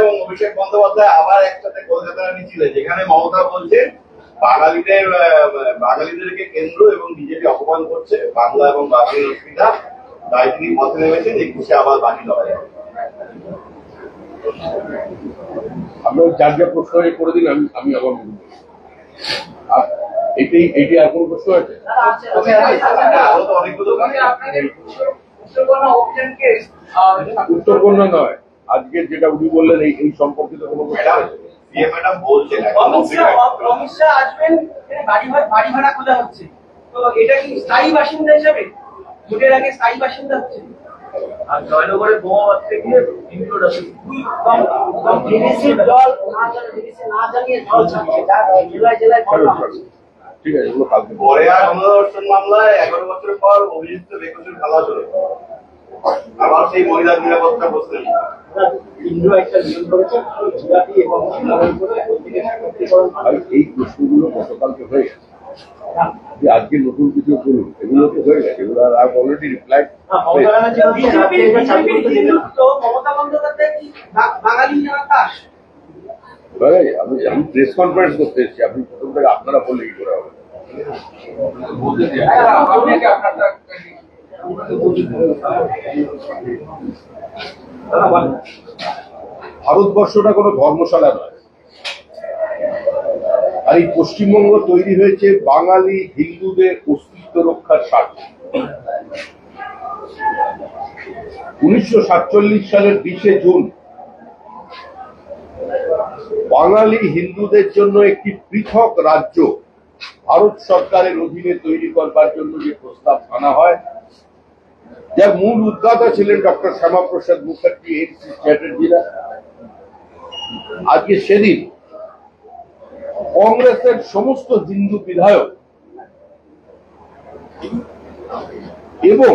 এবং অভিষেক বন্দ্যোপাধ্যায় আবার একসাথে কলকাতায় মিছিলে, যেখানে মমতা বলছেন বাঙালিদেরকে কেন্দ্র এবং বিজেপি অপমান করছে, বাংলা এবং বাঙালির অসুবিধা, তাই তিনি পথে নেমেছেন 21-এ আবার বাকি লড়াই। আপনার যার যা প্রশ্ন করে দিন, আমি আবার এটি আর কোন প্রশ্ন আছে? আরো তো অনেকগুলো উত্তরকন্যা নয়, আজকের যেটা উনি বললেন এই সম্পর্কিত কোনো ম্যাডাম বলছেন অমিত শাহ আসবেন, বাড়ি ভাড়া খোঁজা হচ্ছে, তো এটা কি স্থায়ী বাসিন্দা হিসাবে ভোটের আগে স্থায়ী বাসিন্দা হচ্ছে? আর জয়নগরে বোমা মারতে গিয়ে ঠিক আছে, এগুলো কালকে পরে আর গণধর্ষণ মামলায় 11 বছর পর অভিযুক্ত বেকসুর খালাস হলো, আবার সেই মহিলা নিরাপত্তা প্রশ্নে এই প্রশ্নগুলো গতকালকে হয়ে গেছে, যে আজকে নতুন কিছু করুন, এগুলো তো হয়ে গেছে, এগুলো আর অলরেডি রিপ্লাই। মমতা বন্দ্যোপাধ্যায় কি বাঙালি দাস? আমি প্রেস কনফারেন্স করতে এসেছি, আপনি প্রথম থেকে আপনারা বললে কি করে হবে? ভারতবর্ষটা কোনো ধর্মশালা নয়, আর এই পশ্চিমবঙ্গ তৈরি হয়েছে বাঙালি হিন্দুদের অস্তিত্ব রক্ষার স্বার্থে। 1947 সালের 20 জুন বাঙালি হিন্দুদের জন্য একটি পৃথক রাজ্য ভারত সরকারের অধীনে তৈরি করবার জন্য যে প্রস্তাব আনা হয়, যার মূল উদ্যোক্তা ছিলেন ডক্টর শ্যামাপ্রসাদ মুখার্জি, এন.সি. চ্যাটার্জিরা, আজকে সেদিন কংগ্রেসের সমস্ত হিন্দু বিধায়ক এবং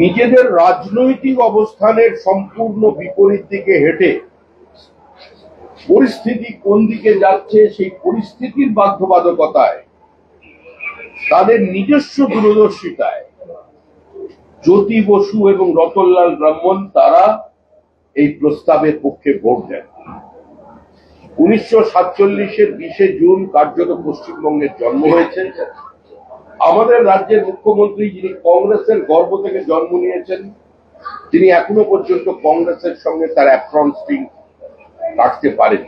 নিজেদের রাজনৈতিক অবস্থানের সম্পূর্ণ বিপরীত দিকে হেঁটে পরিস্থিতি কোন দিকে যাচ্ছে সেই পরিস্থিতির বাধ্যবাধকতায়, তাদের নিজস্ব দূরদর্শিতায় জ্যোতি বসু এবং রতনলাল ব্রাহ্মণ তারা এই প্রস্তাবের পক্ষে ভোট দেন। 1947-এর 20 জুন কার্যত পশ্চিমবঙ্গের জন্ম হয়েছে। আমাদের রাজ্যের মুখ্যমন্ত্রী, যিনি কংগ্রেসের গর্ভ থেকে জন্ম নিয়েছেন, তিনি এখনো পর্যন্ত কংগ্রেসের সঙ্গে তার অ্যাপ্রন স্ট্রিং কাটতে পারেন।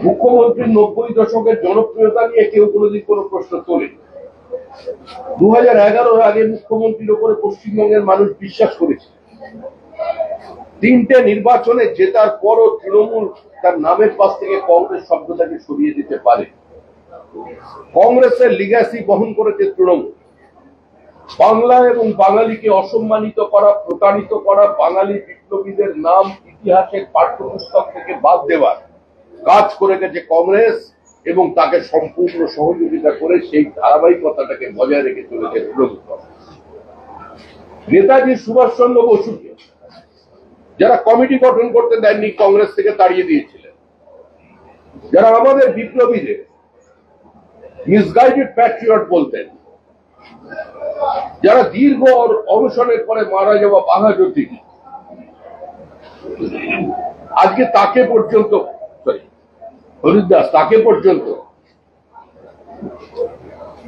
মুখ্যমন্ত্রীর 90 দশকের জনপ্রিয়তা নিয়ে কেউ কোনোদিন কোনো প্রশ্ন তোলেনি। 2011-এর আগে মুখ্যমন্ত্রীর উপরে পশ্চিমবঙ্গের মানুষ বিশ্বাস করেছে। 3টে নির্বাচনে জেতার পরও তৃণমূল তার নামের পাশ থেকে কংগ্রেস শব্দটাকে সরিয়ে দিতে পারে। কংগ্রেসের লিগ্যাসি বহন করেছে তৃণমূল। বাংলা এবং বাঙালিকে অসম্মানিত করা, প্রতারিত করা, বাঙালি বিপ্লবীদের নাম ইতিহাসের পাঠ্যপুস্তক থেকে বাদ দেওয়ার কাজ করে গেছে কংগ্রেস, এবং তাকে সম্পূর্ণ সহযোগিতা করে সেই ধারাবাহিকতাটাকে বজায় রেখে চলেছে তৃণমূল। নেতাজি সুভাষচন্দ্র বসুকে যারা কমিটি গঠন করতে দেননি, কংগ্রেস থেকে তাড়িয়ে দিয়েছিলেন, যারা আমাদের বিপ্লবীদের মিসগাইডেড প্যাট্রিয়ট বলতেন, যারা দীর্ঘ অনশনের পরে মারা যাওয়া বাঘাযতীন, আজকে তাকে পর্যন্ত, হরিদাস, তাকে পর্যন্ত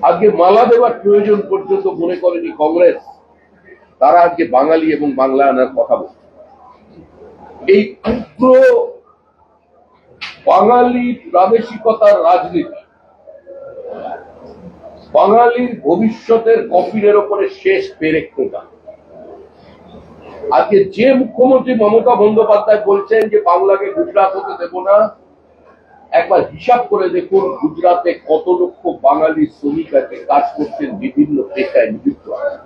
আজকে মালা দেওয়ার প্রয়োজন পর্যন্ত মনে করেনি কংগ্রেস। তারা আজকে বাঙালি এবং বাংলা আনার কথা বলছে। এই ক্ষুদ্র বাঙালি প্রাদেশিকতার রাজনীতি বাঙালির ভবিষ্যতের কফিনের ওপরে শেষ পেরেক টোকা। আজকে যে মুখ্যমন্ত্রী মমতা বন্দ্যোপাধ্যায় বলছেন যে বাংলাকে গুজরাট হতে দেব না, একবার হিসাব করে দেখুন গুজরাটে কত লক্ষ বাঙালি শ্রমিক আছে, কাজ করছেন, বিভিন্ন পেশায় নিযুক্ত আছে।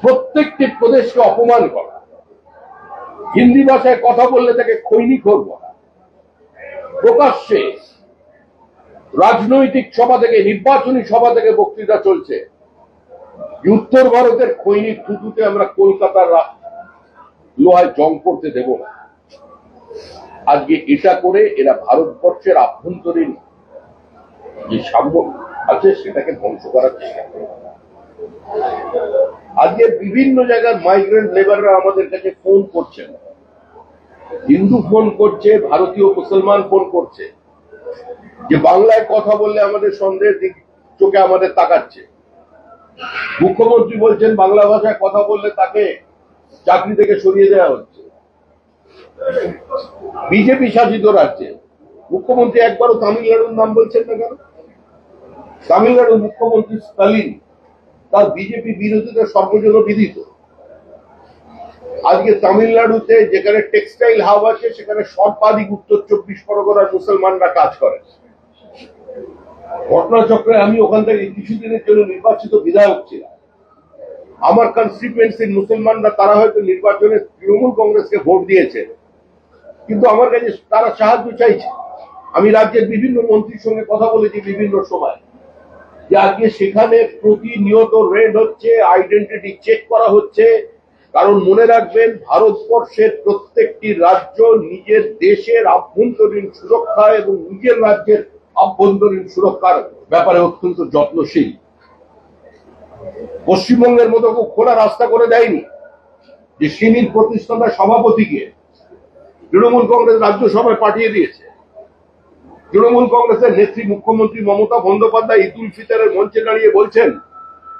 প্রত্যেকটি প্রদেশকে অপমান করা, হিন্দি ভাষায় কথা বললে তাকে খৈনিখোর বলা, প্রকাশ্যে রাজনৈতিক সভা থেকে, নির্বাচনী সভা থেকে বক্তৃতা চলছে, উত্তর ভারতের খৈনিক থুতুতে আমরা কলকাতার লোহায় জং করতে দেব না। আজকে এটা করে এরা ভারতবর্ষের আভ্যন্তরীণ যে সাম্য আছে সেটাকে ধ্বংস করার চেষ্টা করে। আজকে বিভিন্ন জায়গার মাইগ্রেন্ট লেবাররা আমাদের কাছে ফোন করছেন, হিন্দু ফোন করছে, ভারতীয় মুসলমান ফোন করছে, যে বাংলায় কথা বললে আমাদের সন্দেহের দিক চোখে আমাদের তাকাচ্ছে। মুখ্যমন্ত্রী বলছেন বাংলা ভাষায় কথা বললে তাকে চাকরি থেকে সরিয়ে দেওয়া হচ্ছে। বিজেপি শাসিত রাজ্যে মুখ্যমন্ত্রী একবারও তামিলনাড়ুর নাম বলছেন না কেন? তামিলনাড়ুর মুখ্যমন্ত্রী স্টালিন তার বিজেপি বিরোধিতা সর্বজন বিদিত। আজকে তামিলনাড়ুতে যেখানে টেক্সটাইল হাব আছে সেখানে সর্বাধিক উত্তর 24 পরগনার মুসলমানরা কাজ করে। ঘটনাচক্রে আমি ওখান থেকে কিছুদিনের জন্য নির্বাচিত বিধায়ক ছিলাম। আমার কনস্টিটুয়েন্সির মুসলমানরা তারা হয়তো নির্বাচনে তৃণমূল কংগ্রেসকে ভোট দিয়েছে, কিন্তু আমার কাছে তারা সাহায্য চাইছে। আমি রাজ্যের বিভিন্ন মন্ত্রীর সঙ্গে কথা বলেছি বিভিন্ন সময়, যে আজকে সেখানে প্রতিনিয়ত রেড হচ্ছে, আইডেন্টিটি চেক করা হচ্ছে। কারণ মনে রাখবেন, ভারতবর্ষের প্রত্যেকটি রাজ্য নিজের দেশের আভ্যন্তরীণ সুরক্ষা এবং নিজের রাজ্যের আভ্যন্তরীণ সুরক্ষার ব্যাপারে অত্যন্ত যত্নশীল। পশ্চিমবঙ্গের মতো খোলা রাস্তা করে দেয়নি যে সিমির প্রতিষ্ঠাতা সভাপতিকে তৃণমূল কংগ্রেস রাজ্যসভায় পাঠিয়ে দিয়েছে। তৃণমূল কংগ্রেসের নেত্রী মুখ্যমন্ত্রী মমতা বন্দ্যোপাধ্যায় ঈদ উল ফিতরের মঞ্চে দাঁড়িয়ে বলছেন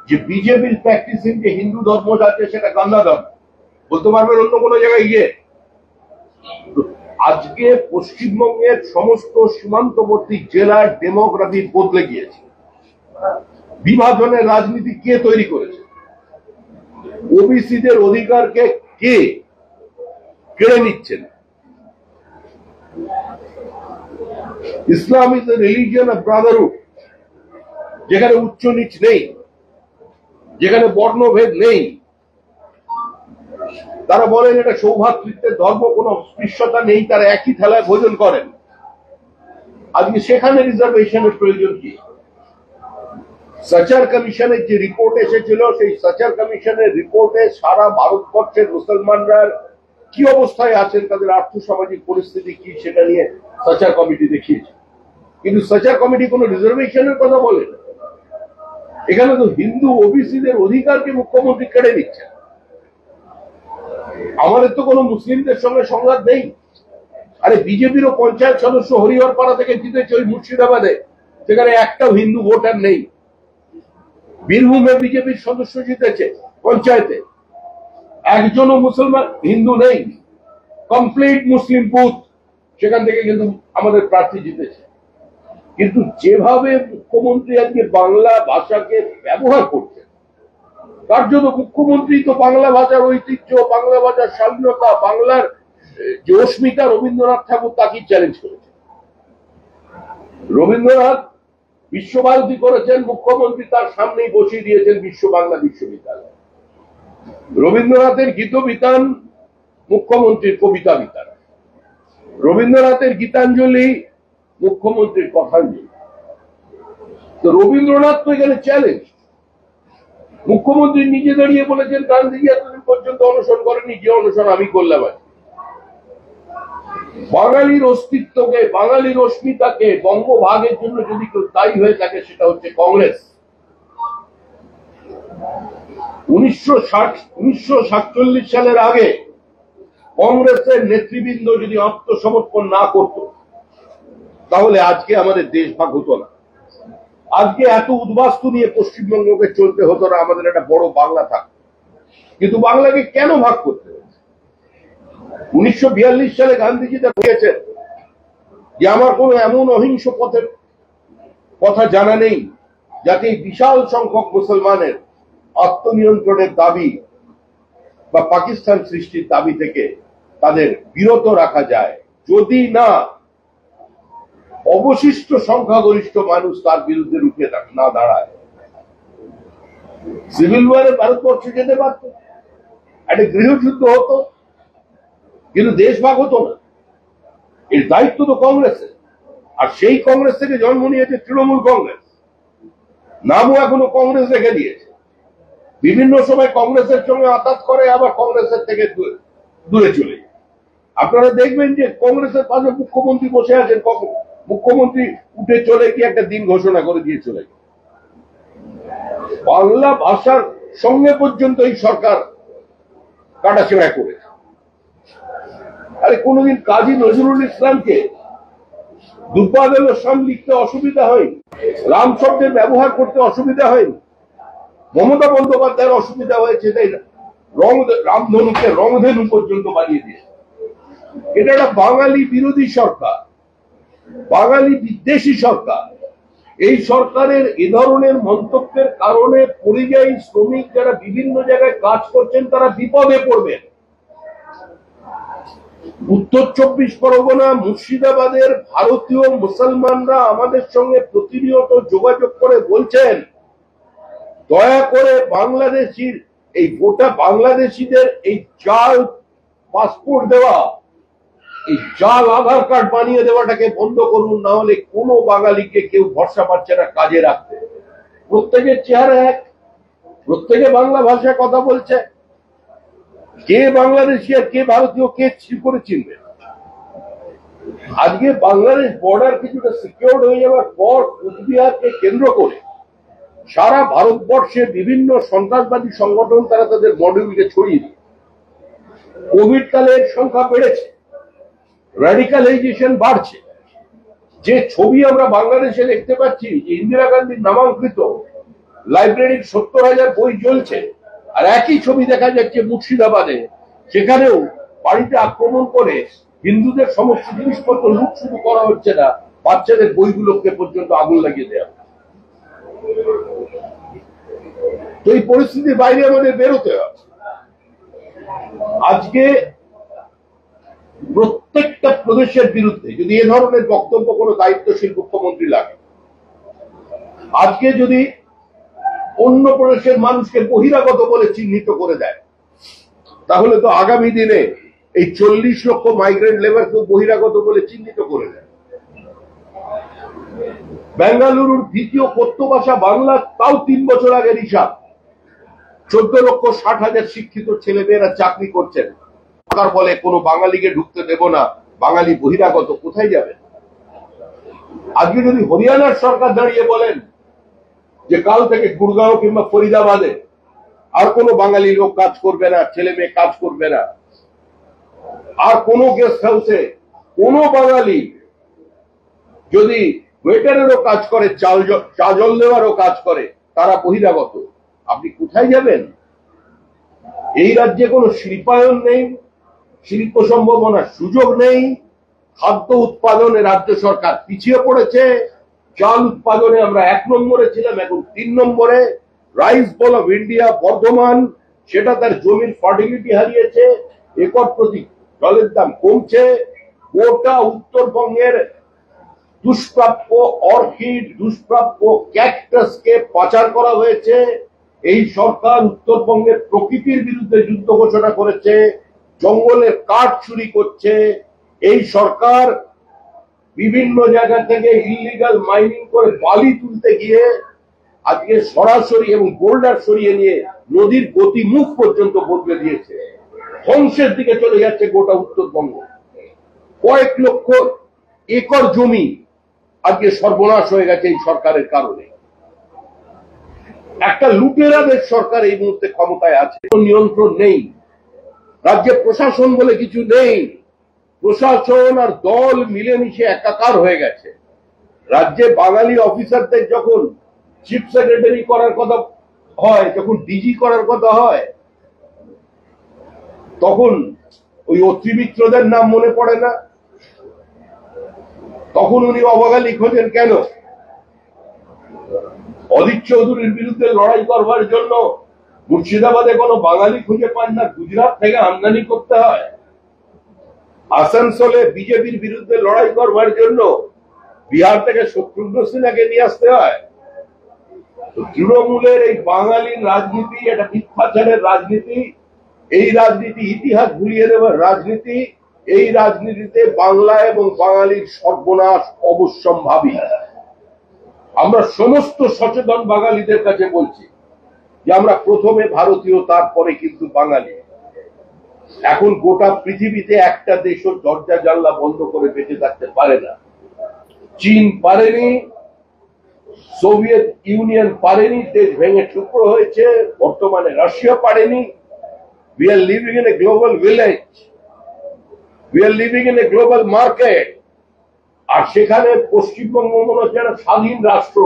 যে বিজেপির প্র্যাকটিসিং যে হিন্দু ধর্ম যাচ্ছে সেটা গান্ধা ধর্ম। বলতে পারবেন অন্য কোনো জায়গায় গিয়ে? আজকে পশ্চিমবঙ্গের সমস্ত সীমান্তবর্তী জেলার ডেমোগ্রাফি বদলে গিয়েছে। বিভাজনের রাজনীতি কে তৈরি করেছে? ওবিসিদের অধিকারকে কে কেড়ে নিচ্ছেন? Islam is a religion of brotherhood, যেখানে উচ্চ নিচ নেই, যেখানে বর্ণভেদ নেই। তারা বলেন এটা সৌভাতৃত্বের ধর্ম, কোন স্পৃশ্যতা নেই, তারা একই থালায় ভোজন করেন। আজকে সেখানে রিজার্ভেশনের প্রয়োজন কি? সাচার কমিশনের যে রিপোর্ট এসেছিল, সেই সাচার কমিশনের রিপোর্টে সারা ভারতবর্ষের মুসলমানরা কি অবস্থায় আছেন, তাদের আর্থসামাজিক পরিস্থিতি কি, সেটা নিয়ে সাচার কমিটি দেখিয়েছে। কিন্তু সাচার কমিটি কোন রিজার্ভেশনের কথা বলে না। এখানে তো হিন্দু ওবিসিদের অধিকারকে মুখ্যমন্ত্রী কেড়ে নিচ্ছেন। আমাদের তো কোনো মুসলিমদের সঙ্গে সংঘাত নেই। আরে বিজেপিরও পঞ্চায়েত সদস্য হরিহরপাড়া থেকে জিতেছে ওই মুর্শিদাবাদে, সেখানে একটাও হিন্দু ভোটার নেই। বীরভূমে বিজেপির সদস্য জিতেছে পঞ্চায়েতে, একজনও মুসলমান হিন্দু নেই, কমপ্লিট মুসলিম বুথ, সেখান থেকে কিন্তু আমাদের প্রার্থী জিতেছে। কিন্তু যেভাবে মুখ্যমন্ত্রী আজকে বাংলা ভাষাকে ব্যবহার করছে, তার জন্য মুখ্যমন্ত্রী তো বাংলা ভাষার ঐতিহ্য, বাংলা ভাষার স্বাধীনতা, বাংলার যে অস্মিতা রবীন্দ্রনাথ ঠাকুর তাকে চ্যালেঞ্জ করেছে। রবীন্দ্রনাথ বিশ্বভারতী করেছেন, মুখ্যমন্ত্রী তার সামনেই বসিয়ে দিয়েছেন বিশ্ব বাংলা বিশ্ববিদ্যালয়। রবীন্দ্রনাথের গীত বিতান, মুখ্যমন্ত্রীর কবিতা বিতান। রবীন্দ্রনাথের গীতাঞ্জলি, মুখ্যমন্ত্রীর কথাঞ্জলি। তো রবীন্দ্রনাথ তো এখানে চ্যালেঞ্জ। মুখ্যমন্ত্রী নিজে দাঁড়িয়ে বলেছেন গান্ধীজি এতদিন পর্যন্ত অনশন করেনি, যে অনশন আমি করলাম। বাঙালির অস্তিত্বকে, বাঙালির অস্মিতাকে বঙ্গভাগের জন্য যদি কেউ দায়ী হয়ে থাকে, সেটা হচ্ছে কংগ্রেস। 1947 সালের আগে কংগ্রেসের নেতৃবৃন্দ যদি আত্মসমর্পণ না করত, তাহলে আজকে আমাদের দেশ ভাগ হতো না। আজকে এত উদ্বাস্তু নিয়ে পশ্চিমবঙ্গকে চলতে হতো না, আমাদের একটা বড় বাংলা থাকতো। কিন্তু বাংলাকে কেন ভাগ করতে হয়েছে? 1942 সালে গান্ধীজি তা বলেছেন যে আমার কোন এমন অহিংস পথের কথা জানা নেই যাতে বিশাল সংখ্যক মুসলমানের আত্মনিয়ন্ত্রণের দাবি বা পাকিস্তান সৃষ্টির দাবি থেকে তাদের বিরত রাখা যায়, যদি না অবশিষ্ট সংখ্যাগরিষ্ঠ মানুষ তার বিরুদ্ধে রুখে না দাঁড়ায়। সিভিল ওয়ারে ভারতবর্ষে যেতে পারত, একটা গৃহযুদ্ধ হতো, কিন্তু দেশ ভাগ হতো না। এর দায়িত্ব তো কংগ্রেসের। আর সেই কংগ্রেস থেকে জন্ম নিয়েছে তৃণমূল কংগ্রেস, নামও এখনো কংগ্রেস রেখে দিয়েছে। বিভিন্ন সময় কংগ্রেসের সঙ্গে আঘাত করে, আবার কংগ্রেসের থেকে দূরে চলে যায়। আপনারা দেখবেন যে কংগ্রেসের পাশে মুখ্যমন্ত্রী বসে আছেন, মুখ্যমন্ত্রী উঠে চলে গিয়ে একটা দিন ঘোষণা করে দিয়ে চলে গেল। বাংলা ভাষার সঙ্গে পর্যন্ত এই সরকার কাটাছেড়া করেছে। আরে কোনদিন কাজী নজরুল ইসলামকে দুর্বাদলের সাম লিখতে অসুবিধা হয়নি, রাম শব্দের ব্যবহার করতে অসুবিধা হয়নি, মমতা বন্দ্যোপাধ্যায়ের অসুবিধা হয়েছে তাই রামধনুকে রংধনু পর্যন্ত বানিয়ে দিয়েছে। এটা একটা বাঙালি বিরোধী সরকার, বাঙালি বিদ্বেষী সরকার। এই সরকারের এ ধরনের মন্তব্যের কারণে পরিযায়ী শ্রমিক যারা বিভিন্ন জায়গায় কাজ করছেন তারা বিপদে পড়বেন। উত্তর 24 পরগনা, মুর্শিদাবাদের ভারতীয় মুসলমানরা আমাদের সঙ্গে প্রতিনিয়ত যোগাযোগ করে বলছেন, দয়া করে বাংলাদেশির এই গোটা বাংলাদেশিদের এই জাল পাসপোর্ট দেওয়া, এই জাল আধার কার্ড বানিয়ে দেওয়াটাকে বন্ধ করুন, না হলে কোনো বাঙালিকে কেউ ভরসা পাচ্ছে না কাজে রাখতে। প্রত্যেকের চেহারা এক, প্রত্যেকে বাংলা ভাষায় কথা বলছে, কে বাংলাদেশি আর কে ভারতীয় কে করে চিনবে? আজকে বাংলাদেশ বর্ডার কিছুটা সিকিউর হয়ে যাওয়ার পর কুচবিহারকে কেন্দ্র করে সারা ভারতবর্ষে বিভিন্ন সন্ত্রাসবাদী সংগঠন তারা তাদের মডিউলকে ছড়িয়ে দিয়ে কোভিড কালে এর সংখ্যা বেড়েছে, র্যাডিকালাইজেশন বাড়ছে। যে ছবি আমরা বাংলাদেশে দেখতে পাচ্ছি যে ইন্দিরা গান্ধীর নামাঙ্কিত লাইব্রেরির 70,000 বই জ্বলছে, আর একই ছবি দেখা যাচ্ছে মুর্শিদাবাদে, সেখানেও বাড়িতে আক্রমণ করে হিন্দুদের সমস্ত জিনিসপত্র লুট শুরু করা হচ্ছে না, বাচ্চাদের বইগুলোকে পর্যন্ত আগুন লাগিয়ে দেওয়া। তো এই পরিস্থিতির বাইরে আমাদের বেরোতে হবে। আজকে প্রত্যেকটা প্রদেশের বিরুদ্ধে যদি এ ধরনের বক্তব্য কোনো দায়িত্বশীল মুখ্যমন্ত্রী লাগে, আজকে যদি অন্য প্রদেশের মানুষকে বহিরাগত বলে চিহ্নিত করে দেয়, তাহলে তো আগামী দিনে এই 40 লক্ষ মাইগ্রেন্ট লেবারকে বহিরাগত বলে চিহ্নিত করে দেয়। বেঙ্গালুরুর দ্বিতীয় কথ্য ভাষা বাংলা, তাও 3 বছর আগের হিসাব। 14,60,000 শিক্ষিত ছেলেমেয়েরা চাকরি করছেন, সরকার বলে কোনো বাঙালিকে ঢুকতে দেব না, বাঙালি বহিরাগত। কোথায় যাবে? আজকে যদি হরিয়ানার সরকার দাঁড়িয়ে বলেন যে কাল থেকে গুড়গাঁও কিংবা ফরিদাবাদে আর কোনো বাঙালি লোক কাজ করবে না, ছেলে মেয়ে কাজ করবে না, আর কোনো গেস্ট হাউসে কোনো বাঙালি যদি ওয়েটারেরও কাজ করে, চা জল দেওয়ারও কাজ করে, তারা বহিরাগত, আপনি কোথায় যাবেন? এই রাজ্যে কোনো শিল্পায়ন নেই, শিল্প সম্ভাবনার সুযোগ নেই, খাদ্য উৎপাদনে রাজ্য সরকার পিছিয়ে পড়েছে। চাল উৎপাদনে আমরা 1 নম্বরে ছিলাম, এখন 3 নম্বরে। Rice ball of India Bardhaman, সেটা তার জমির ফার্টিলিটি হারিয়েছে, একর প্রতি জলের দাম কমছে। গোটা উত্তরবঙ্গের দুষ্প্রাপ্য অর্কিড, দুষ্প্রাপ্য ক্যাকটাসকে পাচার করা হয়েছে। এই সরকার উত্তরবঙ্গের প্রকৃতির বিরুদ্ধে যুদ্ধ ঘোষণা করেছে, জঙ্গলের কাঠ চুরি করছে। এই সরকার বিভিন্ন জায়গা থেকে ইলিগাল মাইনিং করে বালি তুলতে গিয়ে আজকে সরাসরি এবং বোল্ডার সরিয়ে নিয়ে নদীর গতিমুখ পর্যন্ত বদলে দিয়েছে। ধ্বংসের দিকে চলে যাচ্ছে গোটা উত্তরবঙ্গ। কয়েক লক্ষ একর জমি আজকে সর্বনাশ হয়ে গেছে এই সরকারের কারণে। একটা লুটেরাদের সরকার এই মুহূর্তে ক্ষমতায় আছে, নিয়ন্ত্রণ নেই, রাজ্যে প্রশাসন বলে কিছু নেই। প্রশাসন আর দল মিলেমিশে একাকার হয়ে গেছে। রাজ্যে বাঙালি অফিসারদের যখন চিফ সেক্রেটারি করার কথা হয়, যখন ডিজি করার কথা হয়, তখন ওই অত্রিমিত্রদের নাম মনে পড়ে না? তখন উনি অবগালি খোঁজেন কেন? অদিত চৌধুরীর বিরুদ্ধে লড়াই করবার জন্য মুর্শিদাবাদে কোনো বাঙালি খুঁজে পান না, গুজরাট থেকে আমদানি করতে হয়। আসানসোলে বিজেপির বিরুদ্ধে লড়াই করবার জন্য বিহার থেকে শত্রুঘ্ন সিনহাকে নিয়ে আসতে হয়। তৃণমূলের এই বাঙালির রাজনীতি এটা মিথ্যাচারের রাজনীতি, এই রাজনীতি ইতিহাস ভুলিয়ে দেওয়ার রাজনীতি। এই রাজনীতিতে বাংলা এবং বাঙালির সর্বনাশ অবশ্যম্ভাবী। আমরা সমস্ত সচেতন বাঙালিদের কাছে বলছি যে আমরা প্রথমে ভারতীয়, তারপরে কিন্তু বাঙালি। এখন গোটা পৃথিবীতে একটা দেশও দরজা জানলা বন্ধ করে বেঁচে থাকতে পারে না। চীন পারেনি, সোভিয়েত ইউনিয়ন পারেনি, দেশ ভেঙে টুকরো হয়েছে, বর্তমানে রাশিয়া পারেনি। We are living in a global village. We are living in a global market. আর সেখানে পশ্চিমবঙ্গ মনে হচ্ছে একটা স্বাধীন রাষ্ট্র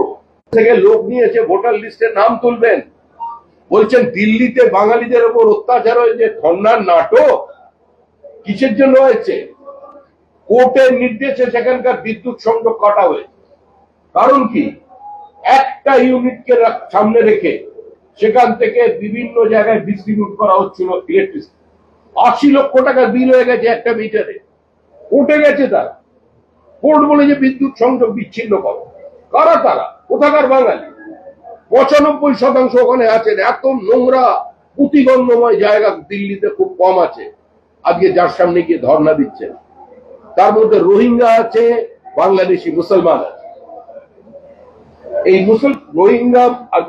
থেকে লোক নিয়েছে ভোটার লিস্টে নাম তুলবেন, বলছেন দিল্লিতে বাঙালিদের উপর অত্যাচার হয়েছে, ধর্নার নাটক কিসের জন্য হয়েছে? কোর্টের নির্দেশে সেখানকার বিদ্যুৎ সংযোগ কাটা হয়েছে। কারণ কি? একটা ইউনিটকে সামনে রেখে সেখান থেকে বিভিন্ন জায়গায় ডিস্ট্রিবিউট করা হচ্ছিল ইলেকট্রিসিটি। 80 লক্ষ টাকা বিল হয়ে গেছে একটা মিটারে। কোর্টে গেছে তারা, কোর্ট বলে যে বিদ্যুৎ সংযোগ বিচ্ছিন্ন করো। কারা তারা? কোথাকার বাঙালি? 95% ওখানে আছেন। এত নোংরা প্রতিগন্ধময় জায়গা দিল্লিতে খুব কম আছে। আজকে যার সামনে গিয়ে ধর্ণা দিচ্ছেন তার মধ্যে রোহিঙ্গা আছে, বাংলাদেশি মুসলমান আছে। এই রোহিঙ্গা আর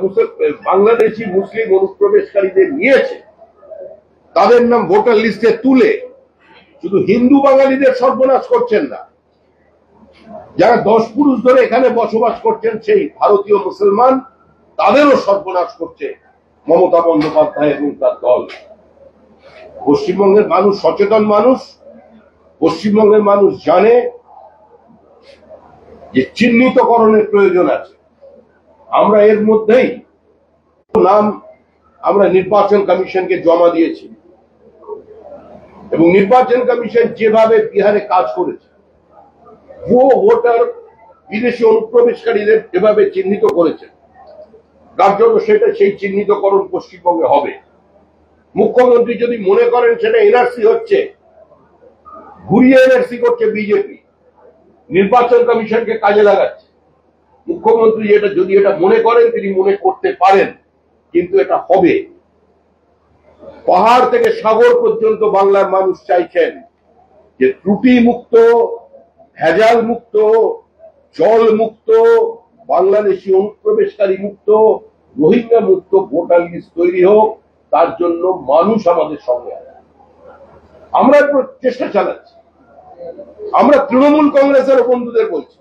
বাংলাদেশি মুসলিম অনুপ্রবেশকারীদের নিয়েছে, তাদের নাম ভোটার লিস্টে তুলে শুধু হিন্দু বাঙালিদের সর্বনাশ করছেন না, যারা 10 পুরুষ ধরে এখানে বসবাস করছেন সেই ভারতীয় মুসলমান, তাদেরও সর্বনাশ করছে মমতা বন্দ্যোপাধ্যায় এবং তার দল। পশ্চিমবঙ্গের মানুষ সচেতন মানুষ। পশ্চিমবঙ্গের মানুষ জানে যে চিহ্নিতকরণের প্রয়োজন আছে। আমরা এর মধ্যেই নাম আমরা নির্বাচন কমিশনকে জমা দিয়েছি এবং নির্বাচন কমিশন যেভাবে বিহারে কাজ করেছে, ভুয়ো ভোটার বিদেশি অনুপ্রবেশকারীদের যেভাবে চিহ্নিত করেছে, তার জন্য সেটা সেই চিহ্নিতকরণ পশ্চিমবঙ্গে হবে। মুখ্যমন্ত্রী যদি মনে করেন সেটা এনআরসি হচ্ছে, ঘুরিয়ে এনআরসি করছে বিজেপি, নির্বাচন কমিশনকে কাজে লাগাচ্ছে। মুখ্যমন্ত্রী যদি এটা মনে করেন, তিনি মনে করতে পারেন, কিন্তু এটা হবে। পাহাড় থেকে সাগর পর্যন্ত বাংলার মানুষ চাইছেন যে ত্রুটি মুক্ত, ভেজাল মুক্ত, জল মুক্ত, বাংলাদেশি অনুপ্রবেশকারী মুক্ত, রোহিঙ্গা মুক্ত ভোটার লিস্ট তৈরি হোক। তার জন্য মানুষ আমাদের সঙ্গে আছে। আমরা চেষ্টা চালাচ্ছি। আমরা তৃণমূল কংগ্রেসের বন্ধুদের বলছি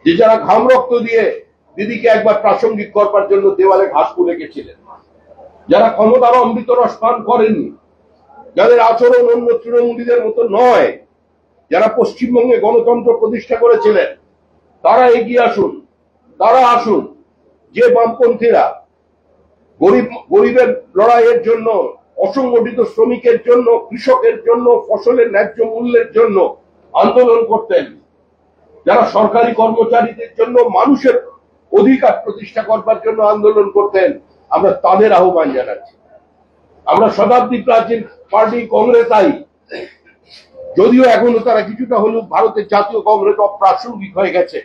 যে যারা ঘাম রক্ত দিয়ে দিদিকে একবার প্রাসঙ্গিক করবার জন্য দেওয়ালে ঘাস তুলে গেছিলেন, যারা ক্ষমতার অমৃত রস পান করেননি, যাদের আচরণ অন্য তৃণমূলীদের মতো নয়, যারা পশ্চিমবঙ্গে গণতন্ত্র প্রতিষ্ঠা করেছিলেন, তারা এগিয়ে আসুন। তারা আসুন। যে বামপন্থীরা গরিবের লড়াইয়ের জন্য, অসংগঠিত শ্রমিকের জন্য, কৃষকের জন্য, ফসলের ন্যায্য মূল্যের জন্য আন্দোলন করতেন, যারা সরকারি কর্মচারীদের জন্য মানুষের অধিকার প্রতিষ্ঠা করবার জন্য আন্দোলন করতেন, আমরা তাদের আহ্বান জানাচ্ছি। আমরা শতাব্দী প্রাচীন পার্টি কংগ্রেস আই, যদিও এখনো তারা কিছুটা হলেও ভারতের জাতীয় কংগ্রেস অপ্রাসঙ্গিক হয়ে গেছে,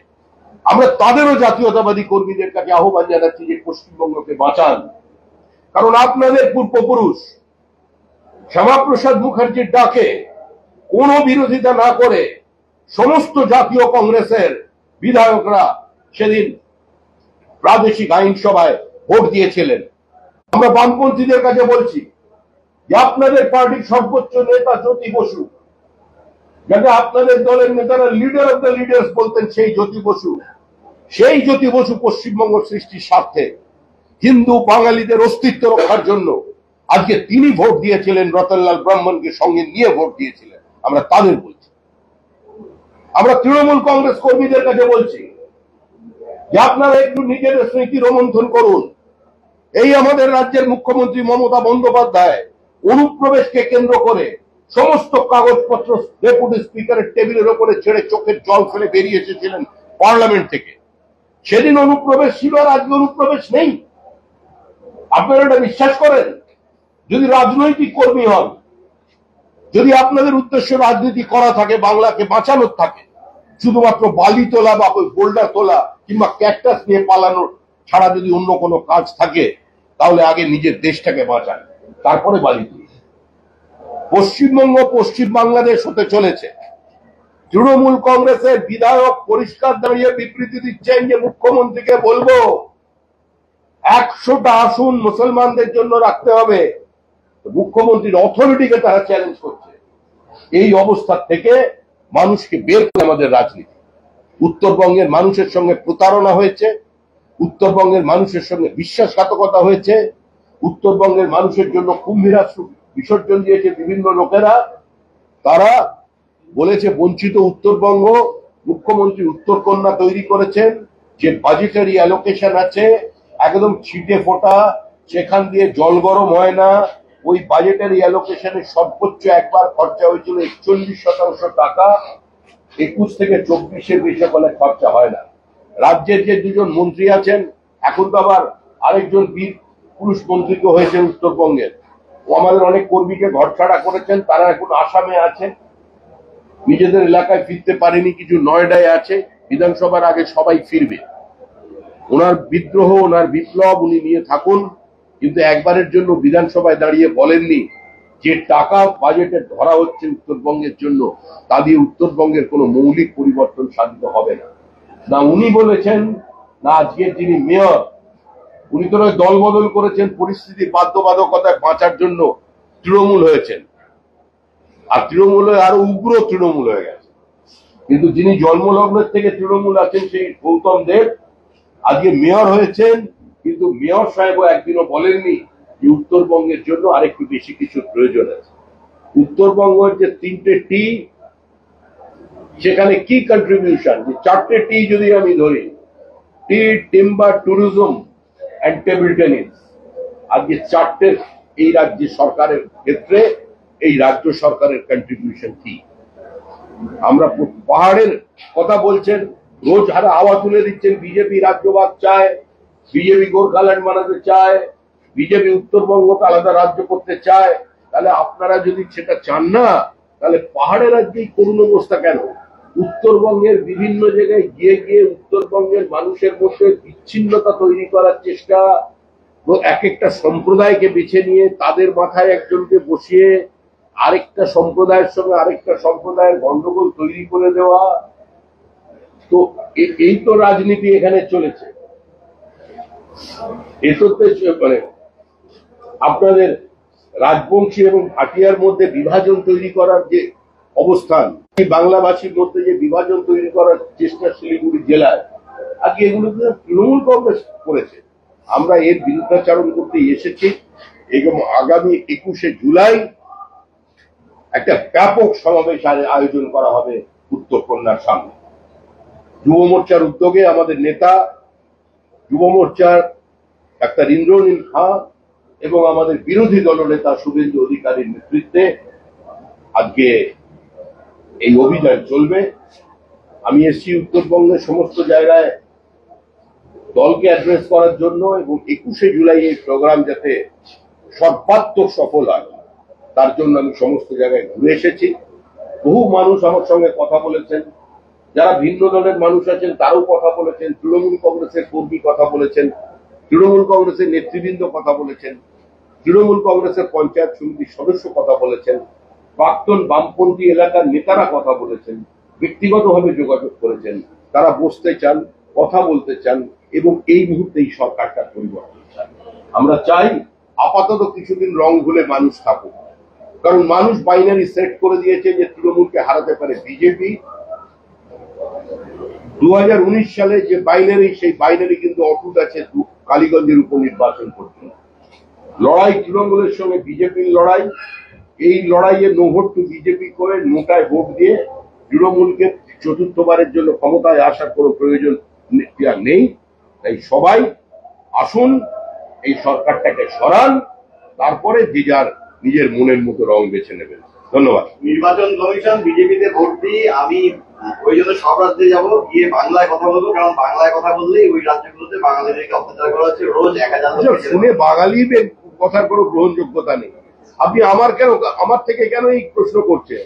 আমরা তাদেরও জাতীয়তাবাদী কর্মীদের কাছে আহ্বান জানাচ্ছি যে পশ্চিমবঙ্গকে বাঁচান। কারণ আপনাদের পূর্বপুরুষ শ্যামাপ্রসাদ মুখার্জির ডাকে কোনো বিরোধিতা না করে সমস্ত জাতীয় কংগ্রেসের বিধায়করা সেদিন প্রাদেশিক আইনসভায় ভোট দিয়েছিলেন। আমরা বামপন্থীদের কাছে বলছি যে আপনাদের পার্টির সর্বোচ্চ নেতা জ্যোতি বসু, যাকে আপনাদের দলের নেতারা লিডার অফ দ্য লিডার্স বলতেন, সেই জ্যোতি বসু পশ্চিমবঙ্গ সৃষ্টির স্বার্থে হিন্দু বাঙালিদের অস্তিত্ব রক্ষার জন্য আজকে তিনি ভোট দিয়েছিলেন, রতনলাল ব্রাহ্মণকে সঙ্গে নিয়ে ভোট দিয়েছিলেন। আমরা তাদের বলছি। আমরা তৃণমূল কংগ্রেস কর্মীদের কাছে বলছি যে আপনারা একটু নিজেদের স্মৃতি রোমন্থন করুন। এই আমাদের রাজ্যের মুখ্যমন্ত্রী মমতা বন্দ্যোপাধ্যায় অনুপ্রবেশকে কেন্দ্র করে সমস্ত কাগজপত্র ডেপুটি স্পিকারের টেবিলের ওপরে ছেড়ে চোখের জল ফেলে বেরিয়ে এসেছিলেন পার্লামেন্ট থেকে। সেদিন অনুপ্রবেশ ছিল, আর আজকে অনুপ্রবেশ নেই। আপনারা এটা বিশ্বাস করেন? যদি রাজনৈতিক কর্মী হন, যদি আপনাদের উদ্দেশ্য রাজনীতি করা থাকে, বাংলাকে বাঁচানোর থাকে, শুধুমাত্র বালি তোলা বা বোল্ডার তোলা কিংবা ক্যাকটাস নিয়ে পালানোর ছাড়া যদি অন্য কোনো কাজ থাকে, তাহলে আগে নিজের দেশটাকে বাঁচান, তারপরে বালি তুলি। পশ্চিমবঙ্গ পশ্চিম বাংলাদেশ হতে চলেছে। তৃণমূল কংগ্রেসের বিধায়ক পরিষ্কার দাঁড়িয়ে বিবৃতি দিচ্ছেন যে মুখ্যমন্ত্রীকে বলবো 100টা আসন মুসলমানদের জন্য রাখতে হবে। মুখ্যমন্ত্রীর অথরিটিকে তারা চ্যালেঞ্জ করছে। এই অবস্থা থেকে মানুষকে বের করে আমাদের রাজনীতি। উত্তরবঙ্গের মানুষের সঙ্গে প্রতারণা হয়েছে, উত্তরবঙ্গের মানুষের সঙ্গে বিশ্বাসঘাতকতা হয়েছে, উত্তরবঙ্গের মানুষের জন্য কুম্ভীরা বিসর্জন দিয়েছে বিভিন্ন লোকেরা। তারা বলেছে বঞ্চিত উত্তরবঙ্গ, মুখ্যমন্ত্রী উত্তরকন্যা তৈরি করেছেন, যে বাজেটারি অ্যালোকেশন আছে একদম ছিটে ফোটা, সেখান দিয়ে জল গরম হয় না। ওই বাজেটারি অ্যালোকেশনের সর্বোচ্চ একবার খরচা হয়েছিল 41% টাকা, 21 থেকে 24-এর বেশি বলে খরচা হয় না। রাজ্যের যে দুজন মন্ত্রী আছেন, এখন তো আবার আরেকজন বীর পুরুষ মন্ত্রী হয়েছেন উত্তরবঙ্গের, ও আমাদের অনেক কর্মীকে ঘরছাড়া করেছেন, তারা এখন আসামে আছে, নিজেদের এলাকায় ফিরতে পারেনি, কিছু নয়ডায় আছে। বিধানসভার আগে সবাই ফিরবে। ওনার বিদ্রোহ, ওনার বিপ্লব উনি নিয়ে থাকুন, কিন্তু একবারের জন্য বিধানসভায় দাঁড়িয়ে বলেননি যে টাকা বাজেটে ধরা হচ্ছে উত্তরবঙ্গের জন্য, তা দিয়ে উত্তরবঙ্গের কোনো মৌলিক পরিবর্তন সাধিত হবে না। না উনি বলেছেন, না আজকের যিনি মেয়র, উনি তো দল বদল করেছেন, পরিস্থিতির বাধ্যবাধকতায় বাঁচার জন্য তৃণমূল হয়েছেন, আর তৃণমূল আরো উগ্র তৃণমূল হয়ে গেছে। কিন্তু যিনি জন্মলগ্নের থেকে তৃণমূল আছেন, সেই গৌতম দেব আজকে মেয়র হয়েছেন, কিন্তু মেয়র সাহেবও একদিনও বলেননি যে উত্তরবঙ্গের জন্য আরেকটু বেশি কিছুর প্রয়োজন আছে। উত্তরবঙ্গের যে 3টে টি, সেখানে কি কন্ট্রিবিউশন, যে 4টে টি যদি আমি ধরি, T, timber, tourism and table tennis, আজকে 4টে এই রাজ্য সরকারের ক্ষেত্রে এই রাজ্য সরকারের কন্ট্রিবিউশন কি? আমরা পাহাড়ের কথা বলছেন, রোজ হারে হাওয়া তুলে দিচ্ছেন, বিজেপি রাজ্যবাদ চায়, বিজেপি গোর্খাল্যান্ড বানাতে চায়, বিজেপি উত্তরবঙ্গকে আলাদা রাজ্য করতে চায়। তাহলে আপনারা যদি সেটা চান না, তাহলে পাহাড়ের রাজ্যেই করুণ অবস্থা কেন? উত্তরবঙ্গের বিভিন্ন জায়গায় গিয়ে গিয়ে উত্তরবঙ্গের মানুষের মধ্যে বিচ্ছিন্নতা তৈরি করার চেষ্টা, এক একটা সম্প্রদায়কে বেছে নিয়ে তাদের মাথায় একজনকে বসিয়ে আরেকটা সম্প্রদায়ের সঙ্গে আরেকটা সম্প্রদায়ের গন্ডগোল তৈরি করে দেওয়া, তো এই তো রাজনীতি এখানে চলেছে। এততে মানে আপনাদের রাজবংশী এবং ভাটিয়ার মধ্যে বিভাজন তৈরি করার যে অবস্থান, বাংলাভাষীর মধ্যে যে বিভাজন তৈরি করার চেষ্টা শিলিগুড়ি জেলায়, আজকে এগুলো তৃণমূল কংগ্রেস করেছে। আমরা এর বিরুদ্ধাচারণ করতে এসেছি এবং আগামী 21শে জুলাই একটা ব্যাপক সমাবেশ আয়োজন করা হবে উত্তরকন্যার সামনে। যুব মোর্চার উদ্যোগে আমাদের নেতা, যুব মোর্চার ডাক্তার ইন্দ্রনীল খাঁ এবং আমাদের বিরোধী দলনেতা শুভেন্দু অধিকারীর নেতৃত্বে আজকে এই অভিযান চলবে। আমি এসছি উত্তরবঙ্গের সমস্ত জায়গায় দলকে অ্যাড্রেস করার জন্য, এবং 21শে জুলাই এই প্রোগ্রাম যাতে সর্বাত্মক সফল হয় তার জন্য আমি সমস্ত জায়গায় ঘুরে এসেছি। বহু মানুষ আমার সঙ্গে কথা বলেছেন, যারা ভিন্ন দলের মানুষ আছেন তারাও কথা বলেছেন, তৃণমূল কংগ্রেসের কর্মী কথা বলেছেন, তৃণমূল কংগ্রেসের নেতৃবৃন্দ কথা বলেছেন, তৃণমূল কংগ্রেসের পঞ্চায়েত সমিতির সদস্য কথা বলেছেন, প্রাক্তন বামপন্থী এলাকার নেতারা কথা বলেছেন, ব্যক্তিগতভাবে যোগাযোগ করেছেন। তারা বসতে চান, কথা বলতে চান, এবং এই মুহূর্তে এই সরকারটা পরিবর্তন চান। আমরা চাই আপাতত কিছুদিন রং ভুলে মানুষ থাকুক, কারণ মানুষ বাইনারি সেট করে দিয়েছে যে তৃণমূলকে হারাতে পারে বিজেপি। 2019 সালে যে বাইনারি, সেই বাইনারি কিন্তু অটুট আছে কালীগঞ্জের উপনির্বাচন পর্যন্ত। লড়াই তৃণমূলের সঙ্গে বিজেপির লড়াই, এই লড়াইয়ে নো ভোট টু বিজেপি করে নোটায় ভোট দিয়ে তৃণমূলকে চতুর্থবারের জন্য ক্ষমতায় আসার কোনো প্রয়োজন নেই। তাই সবাই আসুন, এই সরকারটাকে সরান, তারপরে যে যার নিজের মনের মতো রং বেছে নেবেন। ধন্যবাদ। নির্বাচন কমিশন বিজেপিতে ভোট দিয়ে আমি ওই জন্য সব রাজ্যে যাবো, গিয়ে বাংলায় কথা বলবো, কারণ বাংলায় কথা বললেই ওই রাজ্যগুলোতে বাঙালিদেরকে অত্যাচার করা হচ্ছে। রোজ 1000 শুনে বাঙালিদের কথার কোনো গ্রহণযোগ্যতা নেই। আপনি আমার থেকে কেন এই প্রশ্ন করছেন?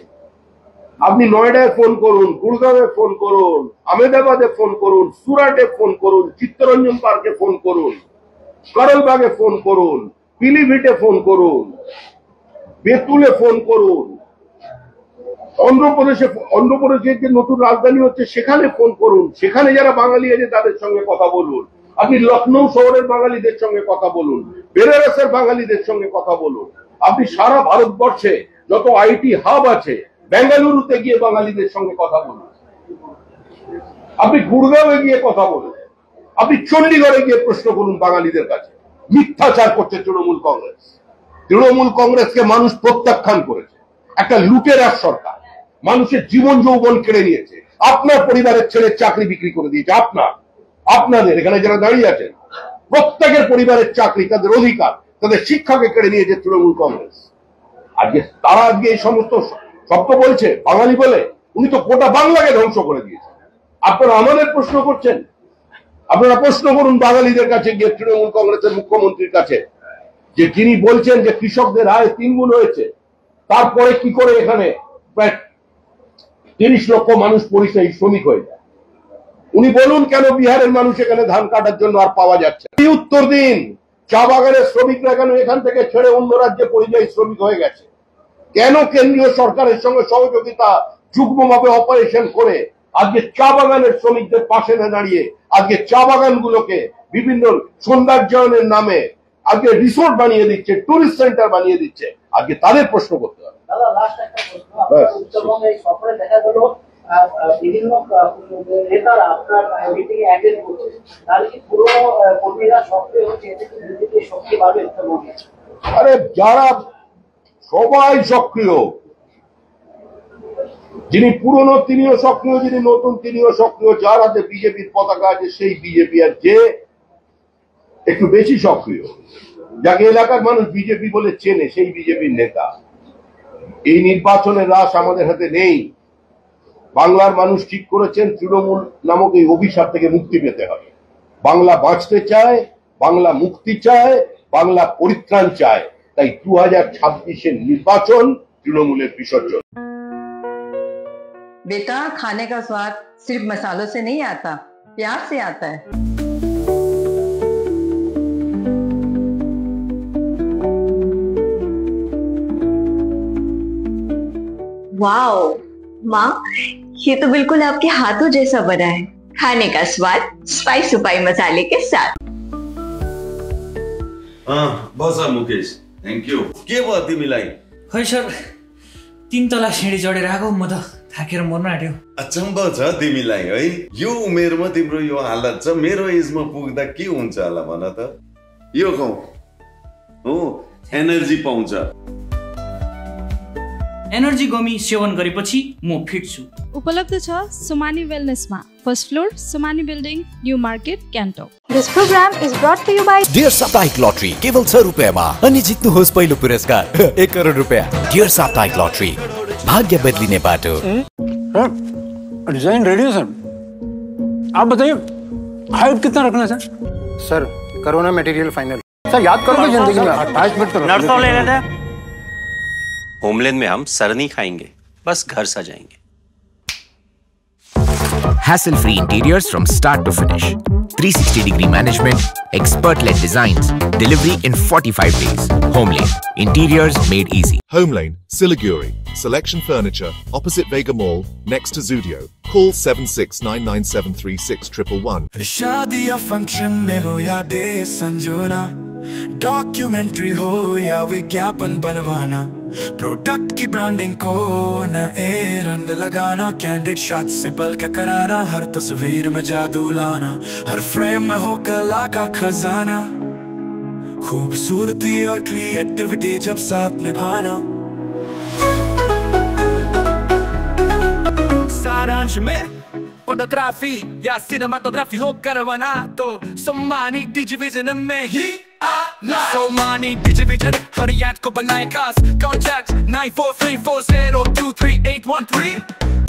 আপনি নয়ডায় ফোন করুন, গুরগাঁওয়ে ফোন করুন, আহমেদাবাদে ফোন করুন, সুরাটে ফোন করুন, চিত্তরঞ্জন পার্কে ফোন করুন, করলবাগে ফোন করুন, পিলিভিটে ফোন করুন, বেতুলে ফোন করুন, অন্ধ্রপ্রদেশের যে নতুন রাজধানী হচ্ছে সেখানে ফোন করুন, সেখানে যারা বাঙালি আছে তাদের সঙ্গে কথা বলুন। আপনি লখনৌ শহরের বাঙালিদের সঙ্গে কথা বলুন, বেনারসের বাঙালিদের সঙ্গে কথা বলুন। আপনি সারা ভারতবর্ষে যত আইটি হাব আছে, বেঙ্গালুরুতে গিয়ে বাঙালিদের সঙ্গে কথা বলুন, আপনি গুড়গাঁওয়ে গিয়ে কথা বলুন। আপনি চণ্ডীগড়ে গিয়ে প্রশ্ন করুন বাঙালিদের কাছে। মিথ্যাচার করছে তৃণমূল কংগ্রেস। তৃণমূল কংগ্রেসকে মানুষ প্রত্যাখ্যান করেছে। একটা লুটেরার সরকার, মানুষের জীবন যৌবন কেড়ে নিয়েছে। আপনার পরিবারের ছেলের চাকরি বিক্রি করে দিয়েছে। আপনাদের এখানে যারা দাঁড়িয়ে আছেন প্রত্যেকের পরিবারের চাকরি, তাদের অধিকার, তাদের শিক্ষাকে কেড়ে নিয়েছে তৃণমূল কংগ্রেস। তারা আজকে এই সমস্ত শব্দ বলছে বাঙালি বলে। উনি তো গোটা বাংলাকে ধ্বংস করে দিয়েছে। আপনারা আমাদের প্রশ্ন করছেন? আপনারা প্রশ্ন করুন বাঙালিদের কাছে গিয়ে, তৃণমূল কংগ্রেসের মুখ্যমন্ত্রীর কাছে, যে যিনি বলছেন যে কৃষকদের আয় 3 গুণ হয়েছে, তারপরে কি করে এখানে প্রায় 30 লক্ষ মানুষ পরিযায়ী শ্রমিক হয়ে যায়। উনি বলুন কেন বিহারের মানুষ এখানে ধান কাটার জন্য আর পাওয়া যাচ্ছে? এই উত্তর দিন। চা বাগানের শ্রমিকরা কেন এখান থেকে ছেড়ে অন্য রাজ্যে পরিযায়ী শ্রমিক হয়ে গেছে? কেন কেন্দ্রীয় সরকারের সঙ্গে সহযোগিতা যুগ্মভাবে অপারেশন করে আজকে চা বাগানের শ্রমিকদের পাশে না দাঁড়িয়ে আজকে চা বাগানগুলোকে বিভিন্ন সৌন্দর্যায়নের নামে আজকে রিসোর্ট বানিয়ে দিচ্ছে, টুরিস্ট সেন্টার বানিয়ে দিচ্ছে? আজকে তাদের প্রশ্ন করতে হবে। দাদা, লাস্ট একটা প্রশ্ন। উত্তরবঙ্গে সফরে দেখা গেল বিভিন্ন নেতারা আপনার মিটিং অ্যাটেন্ড করছে, তাহলে কি পুরনো কর্মীরা সক্রিয় হচ্ছে? এতে কি বিজেপির শক্তি বাড়বে উত্তরবঙ্গে? আরে যারা সবাই সক্রিয়, যিনি পুরনো তিনিও সক্রিয়, যিনি নতুন তিনিও সক্রিয়। যার হাতে বিজেপির পতাকা আছে সেই বিজেপি, আর যে একটু বেশি সক্রিয়, যাকে এলাকার মানুষ বিজেপি বলে চেনে, সেই বিজেপির নেতা। এই নির্বাচনের রাশ আমাদের হাতে নেই। বাংলার মানুষ ঠিক করেছেন তৃণমূল নামক এই অভিশাপ থেকে মুক্তি পেতে হবে। বাংলা বাঁচতে চায়, বাংলা মুক্তি চায়, বাংলা পরিত্রাণ চায়। তাই 2026-এর নির্বাচন তৃণমূলের বিসর্জন। बेटा, खाने का स्वाद सिर्फ मसालों से नहीं आता, प्यार से आता है। वाओ माँ, ये तो बिल्कुल आपके हाथों जैसा बना है। खाने का स्वाद स्पाइस सुपाई मसाले के साथ। बस मुकेश, थैंक यू। के भयो तिमीलाई? खै सर, 3 तला सिँढी चढेर आएको, म त थाकेर मर्न आँट्यो। अचम्म छ तिमीलाई है। यो उमेरमा तिम्रो यो हालत छ, मेरो एजमा पुग्दा के हुन्छ होला भन त? यो खाऊ हो, एनर्जी पाउँछ। एनर्जी गमी सेवन गरेपछि म फिट छु। उपलब्ध छ सोमानी वेलनेसमा, first floor, Somani building, new market, Gangtok. This program is brought to you by dear साप्ताहिक लटरी केवल 6 रुपैयाँमा अनि जित्नुहोस् पहिलो पुरस्कार 1 करोड रुपैयाँ। डियर साप्ताहिक लटरी, भाग्य बदलिने बाटो। डिजाइन रेडी है सर, आप बताइए हाइट कितना रखना है sir? Sir corona material final. Sir याद करो कि जिंदगी में अटैचमेंट करो। नर्सों ले लेते हैं। होमलैंड में हम सर नहीं खाएंगे, बस घर सजाएंगे। Hassle free interiors from start to finish. 360-degree management, expert-led designs, delivery in 45 days. Homelane, interiors made easy. Homelane, Siliguri, Selection Furniture, opposite Vega Mall, next to Zudio. Call 7699736111. शादी या function में हो या day संजोना, documentary हो या विज्ञापन बनवाना, product की ब्रांडिंग को नए रंग लगाना, कैंडिड शॉट से बल्कि कराना, हर तस्वीर में जादू लाना, हर फ्रेम में हो कला का खजाना, खूबसूरती और क्रिएटिविटी जब साथ निभाना। सारांश में फोटोग्राफी या सिनेमाटोग्राफी हो करवाना तो सोमानी डिजिविजन में ही आना। सोमानी डिजिविजन हर याद को बनाए खास। कॉन्टैक्ट 9434023813।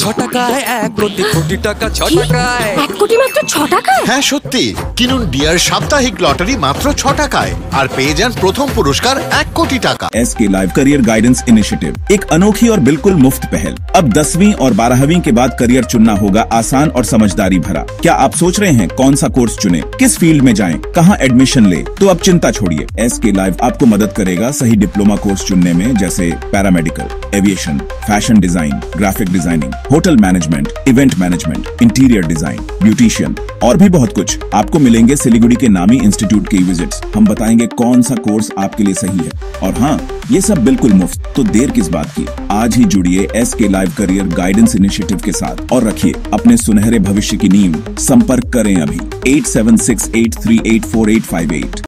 6 টাকায় 1 কোটি কোটি টাকা। 6 টাকায় 1 কোটি মাত্র 6 টাকায়? হ্যাঁ সত্যি, কিনুন ডিয়ার সাপ্তাহিক লটারি মাত্র 6 টাকায় আর পেয়ে যান প্রথম পুরস্কার 1 কোটি টাকা। SK live career guidance initiative एक अनोखी और बिल्कुल मुफ्त पहल। अब 10वीं और 12वीं के बाद करियर चुनना होगा आसान और समझदारी भरा। क्या आप सोच रहे हैं कौन सा कोर्स चुने, किस फील्ड में जाएं, कहां एडमिशन ले? तो अब चिंता छोड़िए, एसके लाइव आपको मदद करेगा सही डिप्लोमा कोर्स चुनने में, जैसे paramedical, aviation, fashion design, graphic designing, hotel management, event management, interior design, beautician और भी बहुत कुछ आपको मिलेंगे सिलीगुड़ी के नामी इंस्टीट्यूट के विजिट्स। हम बताएंगे कौन सा कोर्स आपके लिए सही है, और हाँ, ये सब बिल्कुल मुफ्त। तो देर किस बात की, आज ही जुड़िए SK live career guidance initiative के साथ और रखिए अपने सुनहरे भविष्य की नींव। संपर्क करें अभी 8768384858।